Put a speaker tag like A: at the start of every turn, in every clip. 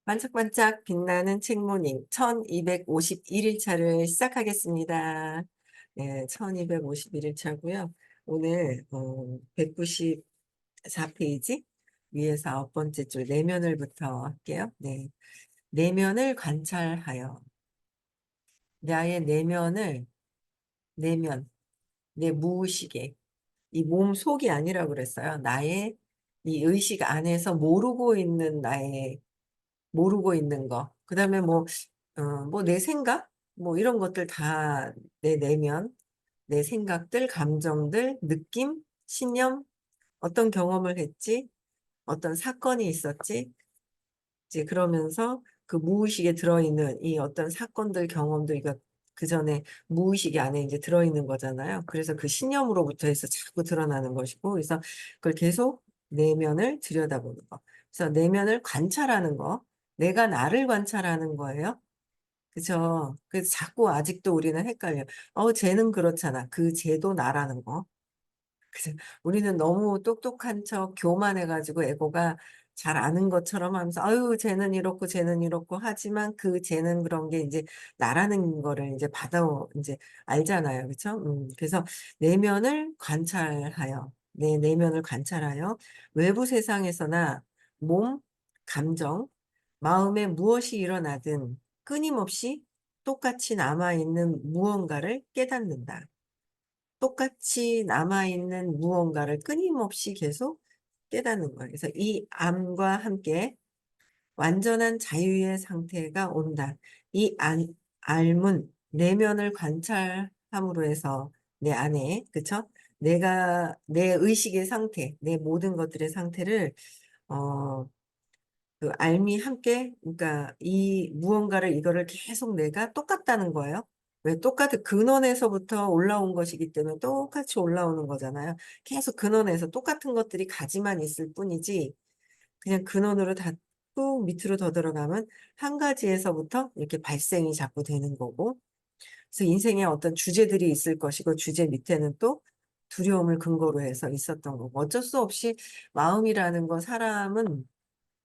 A: 반짝반짝 빛나는 책모닝 1251일 차를 시작하겠습니다. 네, 1251일 차고요. 오늘 194 페이지 위에서 아홉 번째 줄 내면을부터 할게요. 네. 내면을 관찰하여 나의 내면, 내 무의식에 이 몸 속이 아니라고 그랬어요. 나의 이 의식 안에서 모르고 있는 거. 그다음에 뭐 내 생각? 뭐 이런 것들 다 내 내면, 내 생각들, 감정들, 느낌, 신념, 어떤 경험을 했지? 어떤 사건이 있었지? 이제 그러면서 그 무의식에 들어있는 이 어떤 사건들, 경험들, 이거 그 전에 무의식이 안에 이제 들어있는 거잖아요. 그래서 그 신념으로부터 해서 자꾸 드러나는 것이고, 그래서 그걸 계속 내면을 들여다보는 거. 그래서 내면을 관찰하는 거. 내가 나를 관찰하는 거예요. 그죠? 그래서 자꾸 아직도 우리는 헷갈려요. 쟤는 그렇잖아. 그 쟤도 나라는 거. 그래서 우리는 너무 똑똑한 척 교만해가지고 에고가 잘 아는 것처럼 하면서 아유 쟤는 이렇고 쟤는 이렇고 하지만 그 쟤는 그런 게 이제 나라는 거를 이제 이제 알잖아요. 그렇죠? 그래서 내 내면을 관찰하여 외부 세상에서나 몸, 감정, 마음에 무엇이 일어나든 끊임없이 똑같이 남아있는 무언가를 깨닫는다. 똑같이 남아있는 무언가를 끊임없이 계속 깨닫는 거예요. 그래서 이 암과 함께 완전한 자유의 상태가 온다. 알문, 내면을 관찰함으로 해서 내 안에, 그쵸? 내 의식의 상태, 내 모든 것들의 상태를, 어, 그 알미 함께, 그러니까 이 무언가를 이거를 계속 내가 똑같다는 거예요. 왜 똑같은 근원에서부터 올라온 것이기 때문에 똑같이 올라오는 거잖아요. 계속 근원에서 똑같은 것들이 가지만 있을 뿐이지 그냥 근원으로 다 쭉 밑으로 더 들어가면 한 가지에서부터 이렇게 발생이 자꾸 되는 거고. 그래서 인생에 어떤 주제들이 있을 것이고 주제 밑에는 또 두려움을 근거로 해서 있었던 거고. 어쩔 수 없이 마음이라는 거 사람은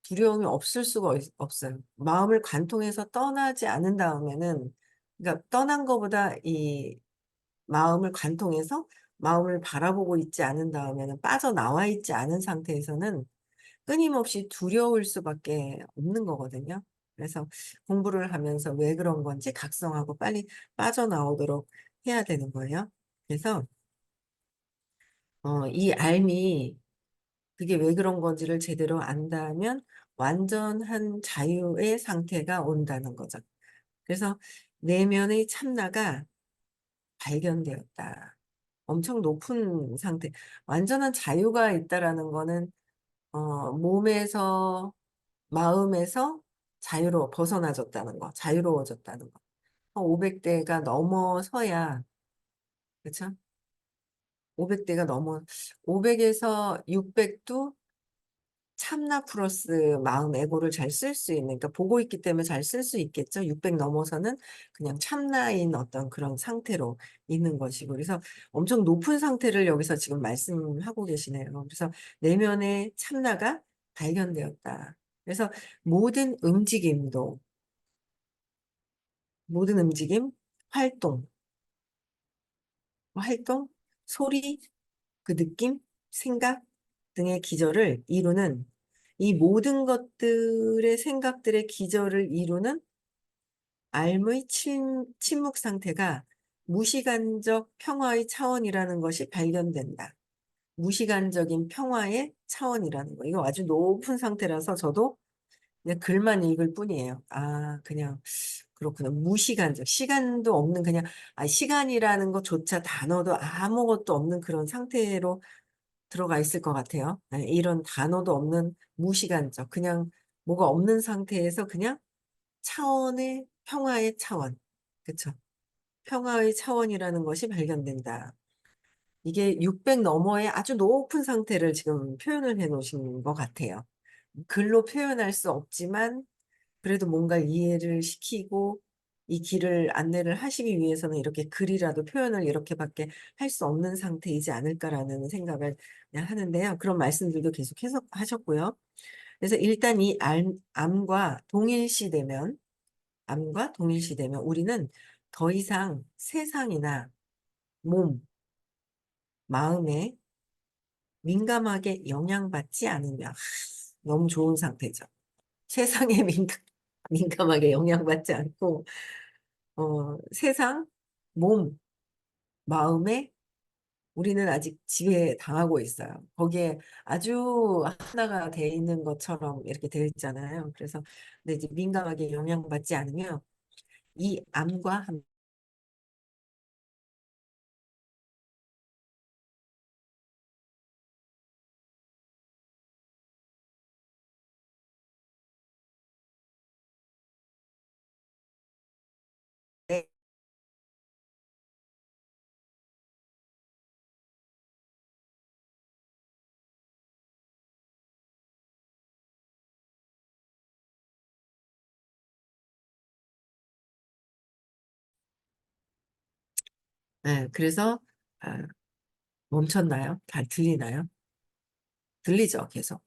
A: 두려움이 없을 수가 없어요. 마음을 관통해서 떠나지 않은 다음에는, 그러니까 떠난 것보다 이 마음을 관통해서 마음을 바라보고 있지 않은 다음에는 빠져나와 있지 않은 상태에서는 끊임없이 두려울 수밖에 없는 거거든요. 그래서 공부를 하면서 왜 그런 건지 각성하고 빨리 빠져나오도록 해야 되는 거예요. 그래서 이 알미 그게 왜 그런 건지를 제대로 안다면 완전한 자유의 상태가 온다는 거죠. 그래서 내면의 참나가 발견되었다. 엄청 높은 상태. 완전한 자유가 있다라는 거는 몸에서 마음에서 벗어나졌다는 거, 자유로워졌다는 거. 500대가 넘어서야, 그쵸? 500대가 넘어, 500에서 600도 참나 플러스 마음 에고를 잘 쓸 수 있는, 그러니까 보고 있기 때문에 잘 쓸 수 있겠죠. 600 넘어서는 그냥 참나인 어떤 그런 상태로 있는 것이고. 그래서 엄청 높은 상태를 여기서 지금 말씀하고 계시네요. 그래서 내면의 참나가 발견되었다. 그래서 모든 움직임도, 모든 움직임, 활동, 활동, 소리, 그 느낌, 생각 등의 기저를 이루는 이 모든 것들의 생각들의 기저를 이루는 알의 침묵 상태가 무시간적 평화의 차원이라는 것이 발견된다. 무시간적인 평화의 차원이라는 거. 이거 아주 높은 상태라서 저도 그냥 글만 읽을 뿐이에요. 아, 그냥 그렇구나. 무시간적. 시간도 없는 그냥 시간이라는 것조차 단어도 아무것도 없는 그런 상태로 들어가 있을 것 같아요. 네, 이런 단어도 없는 무시간적, 그냥 뭐가 없는 상태에서 그냥 평화의 차원. 그쵸? 평화의 차원이라는 것이 발견된다. 이게 600 너머의 아주 높은 상태를 지금 표현을 해 놓으신 것 같아요. 글로 표현할 수 없지만, 그래도 뭔가 이해를 시키고, 이 길을 안내를 하시기 위해서는 이렇게 글이라도 표현을 이렇게밖에 할 수 없는 상태이지 않을까라는 생각을 그냥 하는데요. 그런 말씀들도 계속 해서 하셨고요. 그래서 일단 이 암과 동일시되면 우리는 더 이상 세상이나 몸, 마음에 민감하게 영향받지 않으며 너무 좋은 상태죠. 세상에 민감하게 영향받지 않고 세상, 몸, 마음에 우리는 아직 지배 당하고 있어요. 거기에 아주 하나가 돼 있는 것처럼 이렇게 되어 있잖아요. 그래서 근데 이제 민감하게 영향받지 않으며 이 암과 함께 네, 그래서 아, 멈췄나요? 잘 들리나요? 들리죠, 계속.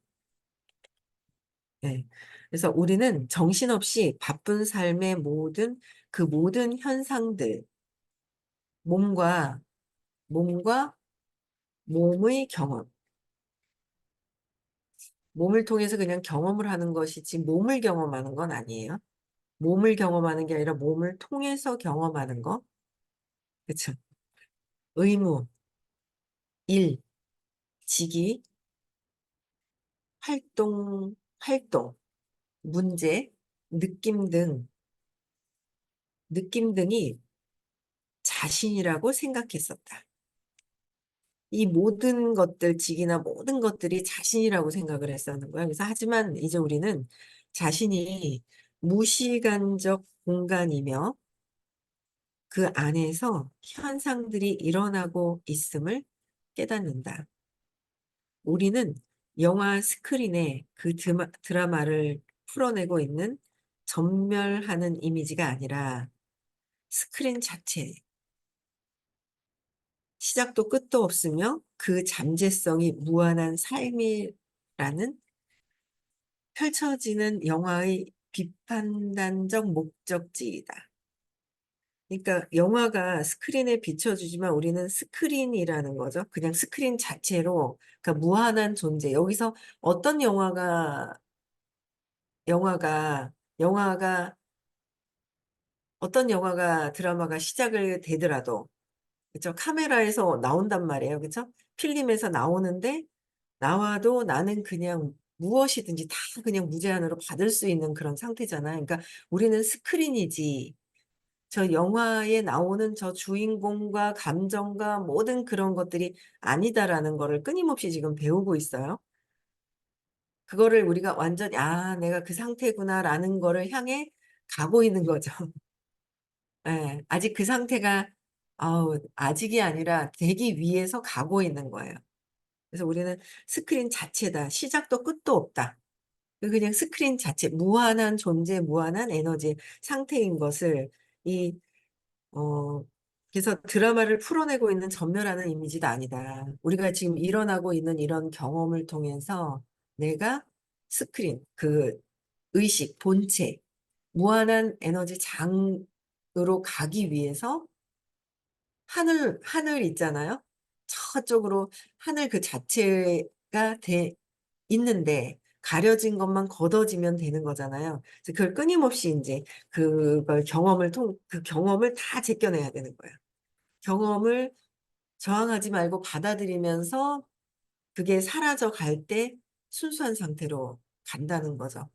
A: 네. 그래서 우리는 정신없이 바쁜 삶의 모든 현상들, 몸과 몸과 몸의 경험, 몸을 통해서 그냥 경험을 하는 것이지 몸을 경험하는 건 아니에요. 몸을 경험하는 게 아니라 몸을 통해서 경험하는 거. 그쵸? 의무, 일, 직위, 활동, 문제, 느낌 등, 느낌 등이 자신이라고 생각했었다. 이 모든 것들, 직이나 모든 것들이 자신이라고 생각을 했었는 거야. 그래서 하지만 이제 우리는 자신이 무시간적 공간이며 그 안에서 현상들이 일어나고 있음을 깨닫는다. 우리는 영화 스크린에 그 드라마를 풀어내고 있는 전멸하는 이미지가 아니라 스크린 자체, 시작도 끝도 없으며 그 잠재성이 무한한 삶이라는 펼쳐지는 영화의 비판단적 목적지이다. 그러니까 영화가 스크린에 비춰주지만 우리는 스크린이라는 거죠. 그냥 스크린 자체로, 그러니까 무한한 존재. 여기서 어떤 영화가, 영화가, 어떤 영화가 드라마가 시작을 되더라도, 그죠? 카메라에서 나온단 말이에요. 그죠? 필름에서 나오는데, 나와도 나는 그냥 무엇이든지 다 그냥 무제한으로 받을 수 있는 그런 상태잖아요. 그러니까 우리는 스크린이지, 저 영화에 나오는 저 주인공과 감정과 모든 그런 것들이 아니다라는 거를 끊임없이 지금 배우고 있어요. 그거를 우리가 완전히, 내가 그 상태구나라는 거를 향해 가고 있는 거죠. 예, 아직 그 상태가, 아직이 아니라 되기 위해서 가고 있는 거예요. 그래서 우리는 스크린 자체다. 시작도 끝도 없다. 그냥 스크린 자체, 무한한 존재, 무한한 에너지 상태인 것을 이 어, 그래서 드라마를 풀어내고 있는 전멸하는 이미지도 아니다. 우리가 지금 일어나고 있는 이런 경험을 통해서 내가 스크린, 그 의식, 본체, 무한한 에너지 장으로 가기 위해서 하늘 있잖아요. 저쪽으로 하늘 그 자체가 있는데 가려진 것만 걷어지면 되는 거잖아요. 그래서 그걸 끊임없이 이제 그 경험을 다 제껴내야 되는 거예요. 경험을 저항하지 말고 받아들이면서 그게 사라져 갈 때 순수한 상태로 간다는 거죠.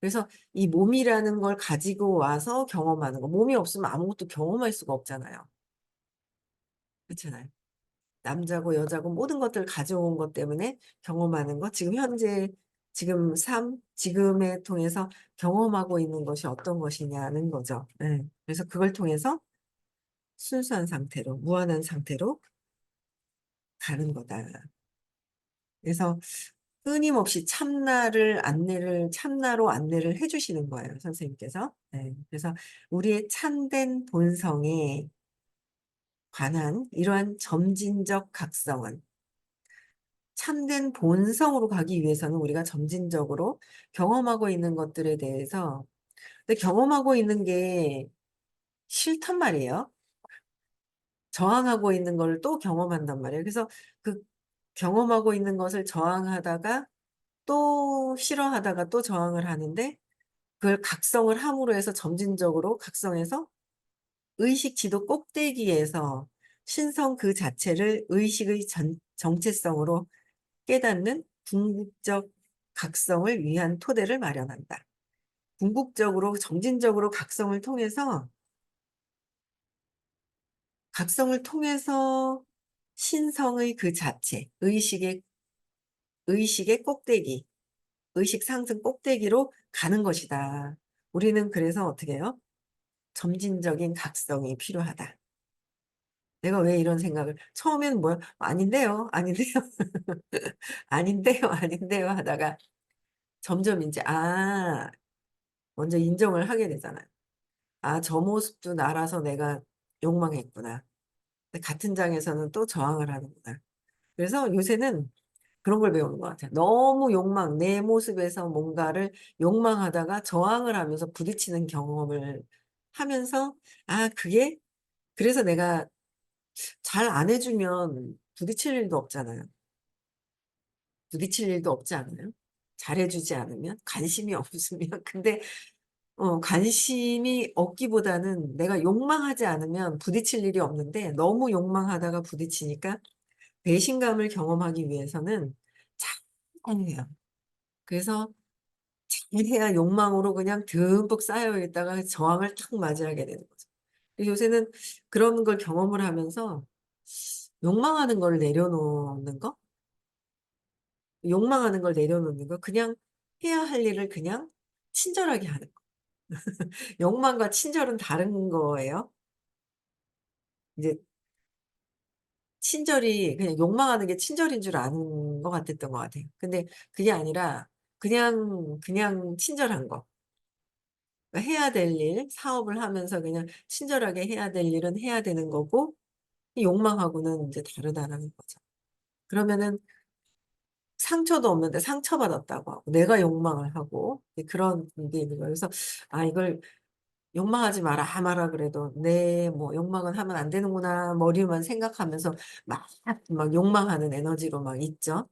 A: 그래서 이 몸이라는 걸 가지고 와서 경험하는 거. 몸이 없으면 아무것도 경험할 수가 없잖아요. 그렇잖아요. 남자고 여자고 모든 것들 가져온 것 때문에 경험하는 것. 지금 현재, 지금 지금에 통해서 경험하고 있는 것이 어떤 것이냐는 거죠. 네. 그래서 그걸 통해서 순수한 상태로, 무한한 상태로 가는 거다. 그래서 끊임없이 참나로 안내를 해주시는 거예요, 선생님께서. 네. 그래서 우리의 참된 본성에 관한 이러한 점진적 각성은 참된 본성으로 가기 위해서는 우리가 점진적으로 경험하고 있는 것들에 대해서, 근데 경험하고 있는 게 싫단 말이에요. 저항하고 있는 걸 또 경험한단 말이에요. 그래서 그 경험하고 있는 것을 저항하다가 또 싫어하다가 또 저항을 하는데, 그걸 각성을 함으로 해서 점진적으로 각성해서 의식 지도 꼭대기에서 신성 그 자체를 의식의 정체성으로 깨닫는 궁극적 각성을 위한 토대를 마련한다. 궁극적으로 점진적으로 각성을 통해서 신성의 그 자체, 의식의 꼭대기, 의식 상승 꼭대기로 가는 것이다. 우리는 그래서 어떻게 해요? 점진적인 각성이 필요하다. 내가 왜 이런 생각을, 처음에는 뭐야? 아닌데요, 아닌데요, 아닌데요, 아닌데요 하다가 점점 이제, 먼저 인정을 하게 되잖아요. 저 모습도 나라서 내가 욕망했구나. 근데 같은 장에서는 또 저항을 하는구나. 그래서 요새는 그런 걸 배우는 것 같아요. 너무 내 모습에서 뭔가를 욕망하다가 저항을 하면서 부딪히는 경험을 하면서, 그게, 그래서 내가 잘 안 해주면 부딪힐 일도 없잖아요. 부딪힐 일도 없지 않아요? 잘해주지 않으면? 관심이 없으면? 근데, 관심이 없기보다는 내가 욕망하지 않으면 부딪힐 일이 없는데, 너무 욕망하다가 부딪히니까 배신감을 경험하기 위해서는 잘해야. 그래서 잘해야 욕망으로 그냥 듬뿍 쌓여 있다가 저항을 탁 맞이하게 되는 거죠. 요새는 그런 걸 경험을 하면서 욕망하는 걸 내려놓는 거? 욕망하는 걸 내려놓는 거? 그냥 해야 할 일을 그냥 친절하게 하는 거. 욕망과 친절은 다른 거예요. 이제 친절이 그냥 욕망하는 게 친절인 줄 아는 것 같았던 것 같아요. 근데 그게 아니라 그냥 친절한 거. 그러니까 해야 될 일, 사업을 하면서 그냥 친절하게 해야 될 일은 해야 되는 거고, 이 욕망하고는 이제 다르다라는 거죠. 그러면은 상처도 없는데 상처받았다고 하고, 내가 욕망을 하고, 그런 게 있는 거예요. 그래서, 이걸 욕망하지 마라 그래도, 뭐, 욕망은 하면 안 되는구나, 머리만 생각하면서 막 욕망하는 에너지로 막 있죠.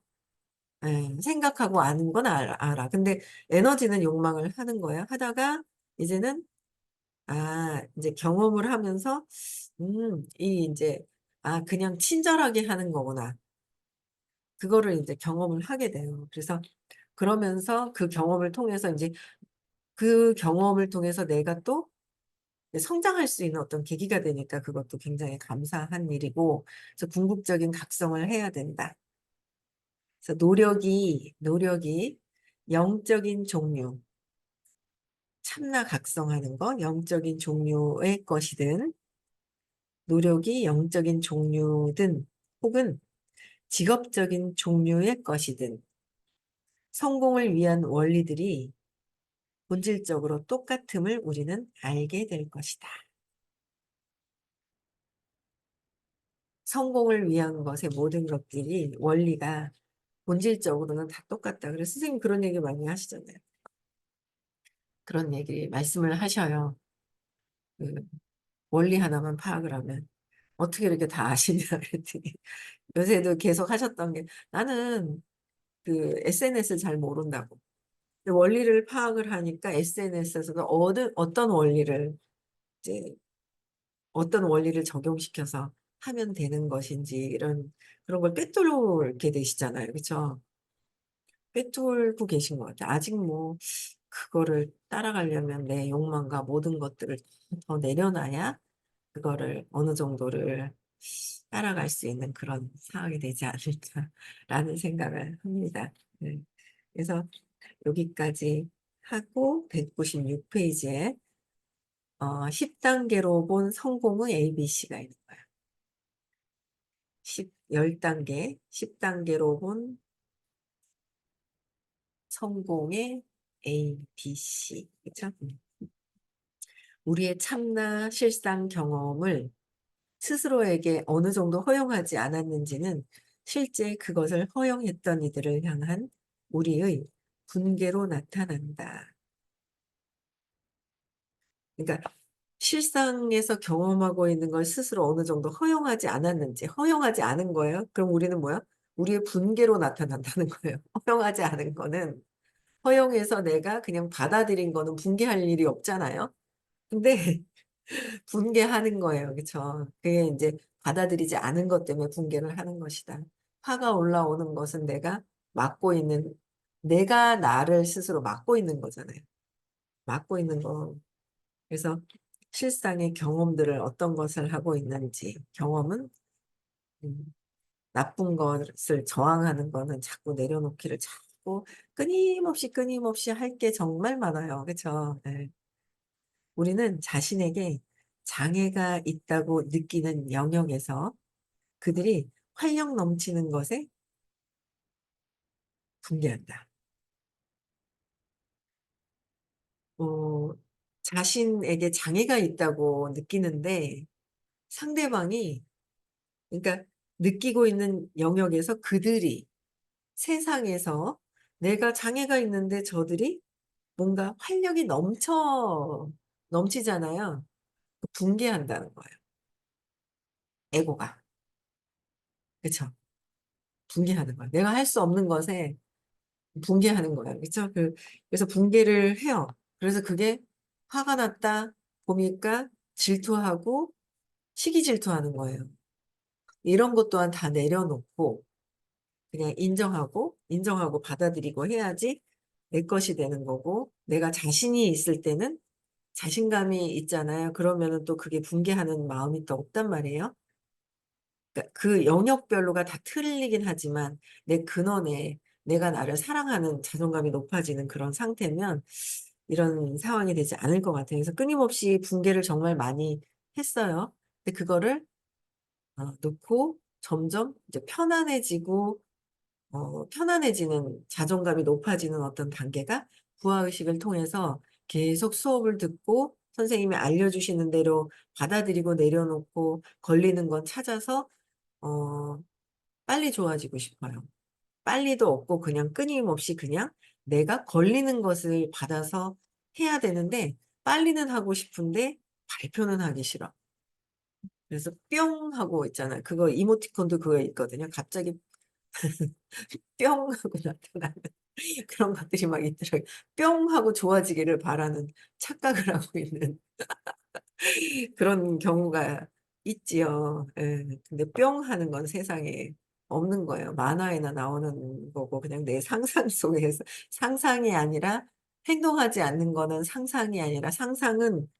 A: 생각하고 아는 건 알아. 근데 에너지는 욕망을 하는 거야. 하다가, 이제는 이제 경험을 하면서, 이제, 그냥 친절하게 하는 거구나. 그거를 이제 경험을 하게 돼요. 그래서 그러면서 그 경험을 통해서 내가 또 성장할 수 있는 어떤 계기가 되니까 그것도 굉장히 감사한 일이고, 그래서 궁극적인 각성을 해야 된다. 그래서 노력이 영적인 종류, 참나 각성하는 거, 영적인 종류의 것이든, 노력이 영적인 종류든 혹은 직업적인 종류의 것이든 성공을 위한 원리들이 본질적으로 똑같음을 우리는 알게 될 것이다. 성공을 위한 것의 모든 것들이 원리가 본질적으로는 다 똑같다. 그래서 선생님 그런 얘기 많이 하시잖아요. 그런 얘기 말씀을 하셔요. 그 원리 하나만 파악을 하면 어떻게 이렇게 다 아시냐 그랬더니 요새도 계속 하셨던 게 나는 그 SNS를 잘 모른다고. 근데 원리를 파악을 하니까 SNS에서도 이제 어떤 원리를 적용시켜서 하면 되는 것인지 그런 걸 꿰뚫게 되시잖아요. 그렇죠? 꿰뚫고 계신 것 같아요. 아직 뭐 그거를 따라가려면 내 욕망과 모든 것들을 더 내려놔야 그거를 어느 정도를 따라갈 수 있는 그런 상황이 되지 않을까라는 생각을 합니다. 네. 그래서 여기까지 하고 196페이지에 10단계로 본 성공의 ABC가 있는 거예요. 10단계로 본 성공의 ABC. 그쵸? 우리의 참나 실상 경험을 스스로에게 어느 정도 허용하지 않았는지는 실제 그것을 허용했던 이들을 향한 우리의 분개로 나타난다. 그러니까 실상에서 경험하고 있는 걸 스스로 어느 정도 허용하지 않았는지, 허용하지 않은 거예요. 그럼 우리는 뭐야? 우리의 분개로 나타난다는 거예요. 허용하지 않은 거는, 허용해서 내가 그냥 받아들인 거는 분개할 일이 없잖아요. 근데 분개하는 거예요. 그쵸? 그게 인제 받아들이지 않은 것 때문에 분개를 하는 것이다. 화가 올라오는 것은 내가 나를 스스로 막고 있는 거잖아요. 막고 있는 거. 그래서 실상의 경험들을 어떤 것을 하고 있는지, 경험은 음 나쁜 것을 저항하는 거는 자꾸 내려놓기를 자꾸 끊임없이 할 게 정말 많아요. 그쵸? 예. 우리는 자신에게 장애가 있다고 느끼는 영역에서 그들이 활력 넘치는 것에 분개한다. 어 자신에게 장애가 있다고 느끼는데 상대방이, 그러니까 느끼고 있는 영역에서 그들이 세상에서 내가 장애가 있는데 저들이 뭔가 활력이 넘치잖아요. 분개한다는 거예요, 에고가. 그쵸? 분개하는 거예요. 내가 할 수 없는 것에 분개하는 거예요. 그쵸? 그래서 분개를 해요. 그래서 그게 화가 났다 보니까 질투하고 시기 질투하는 거예요. 이런 것 또한 다 내려놓고 그냥 인정하고 받아들이고 해야지 내 것이 되는 거고, 내가 자신이 있을 때는 자신감이 있잖아요. 그러면은 또 그게 분개하는 마음이 또 없단 말이에요. 그러니까 그 영역별로가 다 틀리긴 하지만 내 근원에 내가 나를 사랑하는 자존감이 높아지는 그런 상태면 이런 상황이 되지 않을 것 같아요. 그래서 끊임없이 붕괴를 정말 많이 했어요. 근데 그거를 놓고 점점 이제 편안해지는, 자존감이 높아지는 어떤 단계가 부하 의식을 통해서 계속 수업을 듣고 선생님이 알려주시는 대로 받아들이고 내려놓고 걸리는 건 찾아서 어 빨리 좋아지고 싶어요. 빨리도 없고 그냥 끊임없이 그냥 내가 걸리는 것을 받아서 해야 되는데, 빨리는 하고 싶은데 발표는 하기 싫어. 그래서 뿅 하고 있잖아요. 그거 이모티콘도 그거 있거든요. 갑자기 뿅 하고 나타나는 그런 것들이 막 있더라고요. 뿅 하고 좋아지기를 바라는 착각을 하고 있는 그런 경우가 있지요. 예. 근데 뿅 하는 건 세상에 없는 거예요. 만화에나 나오는 거고 그냥 내 상상 속에서, 상상이 아니라, 행동하지 않는 거는 상상이 아니라, 상상은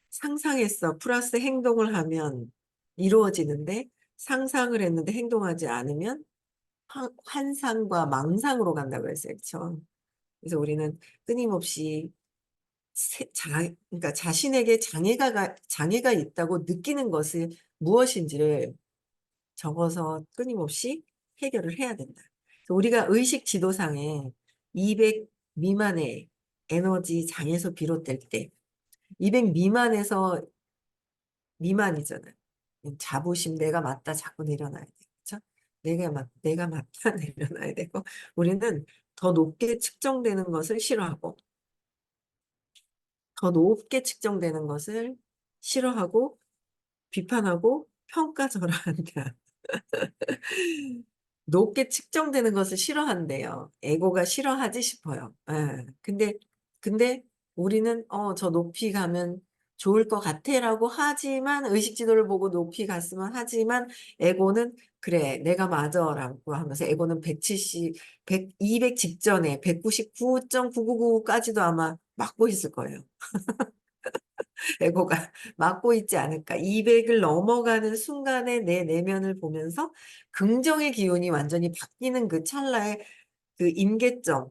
A: 상상했어 플러스 행동을 하면 이루어지는데, 상상을 했는데 행동하지 않으면 환상과 망상으로 간다고 했어요. 그쵸? 그래서 우리는 끊임없이 그러니까 자신에게 장애가 있다고 느끼는 것이 무엇인지를 적어서 끊임없이 해결을 해야 된다. 그래서 우리가 의식 지도상에 200 미만의 에너지 장에서 비롯될 때, 200 미만이잖아요. 자부심, '내가 맞다.' 자꾸 내려놔야 돼. 그쵸? 내가 맞다 내려놔야 되고, 우리는 더 높게 측정되는 것을 싫어하고, 더 높게 측정되는 것을 싫어하고 비판하고 평가절하한다. 높게 측정되는 것을 싫어한대요. 에고가 싫어하지 싶어요. 예. 근데 우리는 저 높이 가면 좋을 것 같아."라고 하지만, 의식 지도를 보고 높이 갔으면 하지만, 에고는 '그래 내가 맞아.'라고 하면서, 에고는 170 100 200 직전에 199.999 까지도 아마 막고 있을 거예요. 에고가 막고 있지 않을까. 200을 넘어가는 순간에 내 내면을 보면서 긍정의 기운이 완전히 바뀌는 그 찰나의 그 임계점,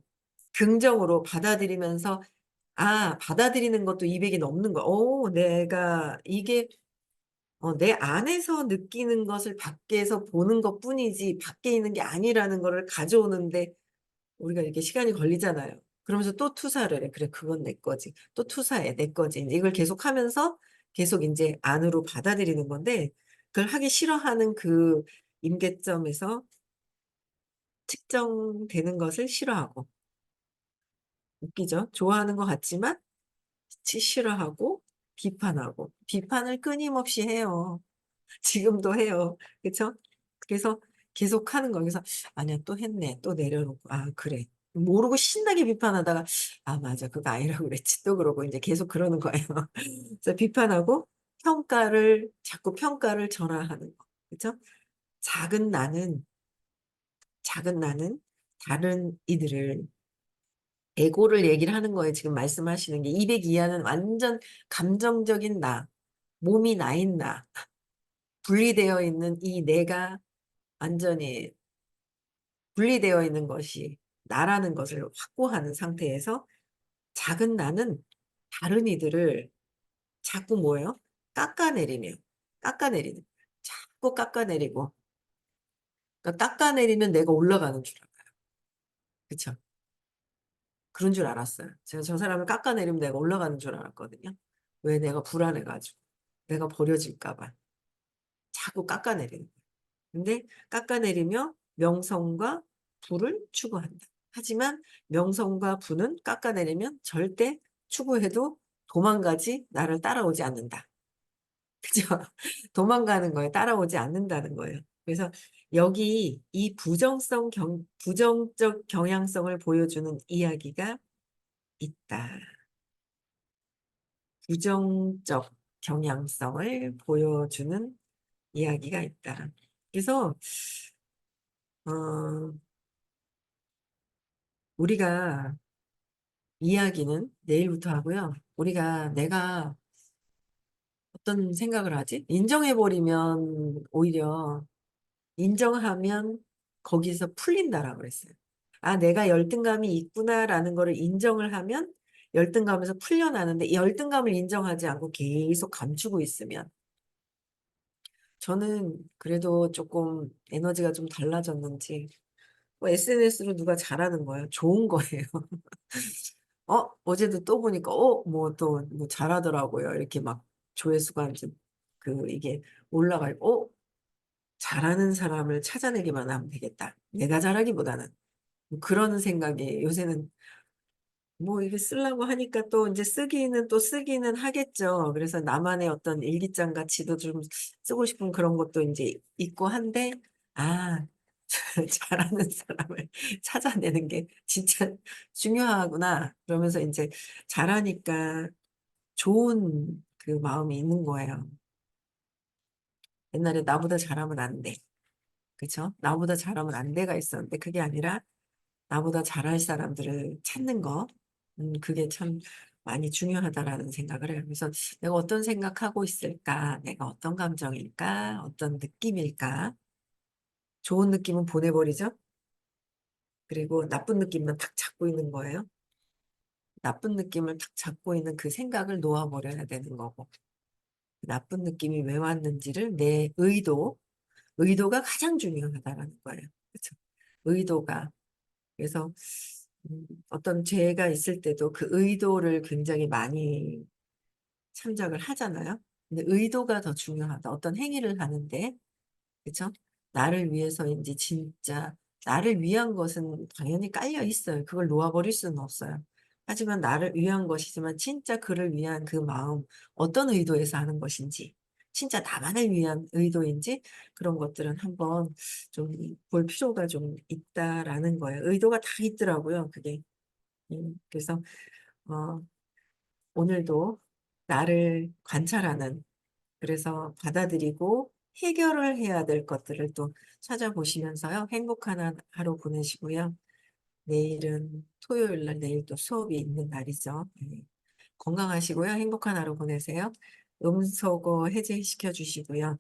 A: 긍정으로 받아들이면서, 받아들이는 것도 200이 넘는 거야. 내가 이게 내 안에서 느끼는 것을 밖에서 보는 것뿐이지 밖에 있는 게 아니라는 거를 가져오는데 우리가 이렇게 시간이 걸리잖아요. 그러면서 또 투사를 해. '그래 그건 내 거지.' 또 투사해. '내 거지.' 인제 이걸 계속하면서 계속 인제 안으로 받아들이는 건데, 그걸 하기 싫어하는 그 임계점에서 측정되는 것을 싫어하고, 웃기죠? 좋아하는 것 같지만 싫어하고 비판하고 비판을 끊임없이 해요. 지금도 해요. 그쵸? 그래서 계속 하는 거예요. 그래서 아니야 또 했네. 또 내려놓고 아 그래. 모르고 신나게 비판하다가 아 맞아 그거 아니라고 그랬지. 또 그러고 이제 계속 그러는 거예요. 그래서 비판하고 평가를 자꾸 평가를 전화하는 거. 그쵸? 작은 나는 작은 나는 다른 이들을 에고를 얘기를 하는 거예요. 지금 말씀하시는 게 200 이하는 완전 감정적인 나, 몸이 나인 나, 분리되어 있는 이 내가 완전히 분리되어 있는 것이 나라는 것을 확고하는 상태에서 작은 나는 다른 이들을 자꾸 뭐예요? 깎아내리며 깎아내리는 거예요. 자꾸 깎아내리고 그러니까 깎아내리면 내가 올라가는 줄 알아요. 그쵸? 그런 줄 알았어요. 제가 저 사람을 깎아내리면 내가 올라가는 줄 알았거든요. 왜 내가 불안해 가지고. 내가 버려질까 봐. 자꾸 깎아내리는 거예요. 근데 깎아내리며 명성과 부를 추구한다. 하지만 명성과 부는 깎아내리면 절대 추구해도 도망가지 나를 따라오지 않는다. 그죠? 도망가는 거예요. 따라오지 않는다는 거예요. 그래서 여기 이 부정적 경향성을 보여주는 이야기가 있다. 부정적 경향성을 보여주는 이야기가 있다. 그래서 어, 우리가 이야기는 내일부터 하고요. 우리가 내가 어떤 생각을 하지? 인정해버리면 오히려 인정하면 거기서 풀린다라고 그랬어요. 아, 내가 열등감이 있구나라는 거를 인정을 하면 열등감에서 풀려나는데 이 열등감을 인정하지 않고 계속 감추고 있으면 저는 그래도 조금 에너지가 좀 달라졌는지 뭐 SNS로 누가 잘하는 거예요. 좋은 거예요. 어제도 또 보니까 뭐 또 뭐 잘하더라고요. 이렇게 막 조회수가 이제 이게 올라가고 잘하는 사람을 찾아내기만 하면 되겠다. 내가 잘하기보다는 뭐 그런 생각이 요새는 뭐 이게 쓰려고 하니까 또 이제 쓰기는 또 쓰기는 하겠죠. 그래서 나만의 어떤 일기장 가치도 좀 쓰고 싶은 그런 것도 이제 있고 한데 아 잘하는 사람을 찾아내는 게 진짜 중요하구나. 그러면서 이제 잘하니까 좋은 그 마음이 있는 거예요. 옛날에 나보다 잘하면 안 돼. 그쵸? 나보다 잘하면 안 돼가 있었는데 그게 아니라 나보다 잘할 사람들을 찾는 거. 그게 참 많이 중요하다라는 생각을 해요. 그래서 내가 어떤 생각하고 있을까? 내가 어떤 감정일까? 어떤 느낌일까? 좋은 느낌은 보내버리죠? 그리고 나쁜 느낌만 탁 잡고 있는 거예요. 나쁜 느낌을 탁 잡고 있는 그 생각을 놓아버려야 되는 거고. 그 나쁜 느낌이 왜 왔는지를 내 의도가 가장 중요하다라는 거예요. 그렇죠? 의도가. 그래서 어떤 죄가 있을 때도 그 의도를 굉장히 많이 참작을 하잖아요. 근데 의도가 더 중요하다. 어떤 행위를 하는데, 그렇죠? 나를 위해서인지 진짜 나를 위한 것은 당연히 깔려 있어요. 그걸 놓아버릴 수는 없어요. 하지만 나를 위한 것이지만 진짜 그를 위한 그 마음, 어떤 의도에서 하는 것인지, 진짜 나만을 위한 의도인지 그런 것들은 한번 좀 볼 필요가 좀 있다라는 거예요. 의도가 다 있더라고요. 그게. 그래서 어, 오늘도 나를 관찰하는 그래서 받아들이고 해결을 해야 될 것들을 또 찾아보시면서요. 행복한 하루 보내시고요. 내일은 토요일 날 내일 또 수업이 있는 날이죠. 네. 건강하시고요. 행복한 하루 보내세요. 음소거 해제시켜 주시고요.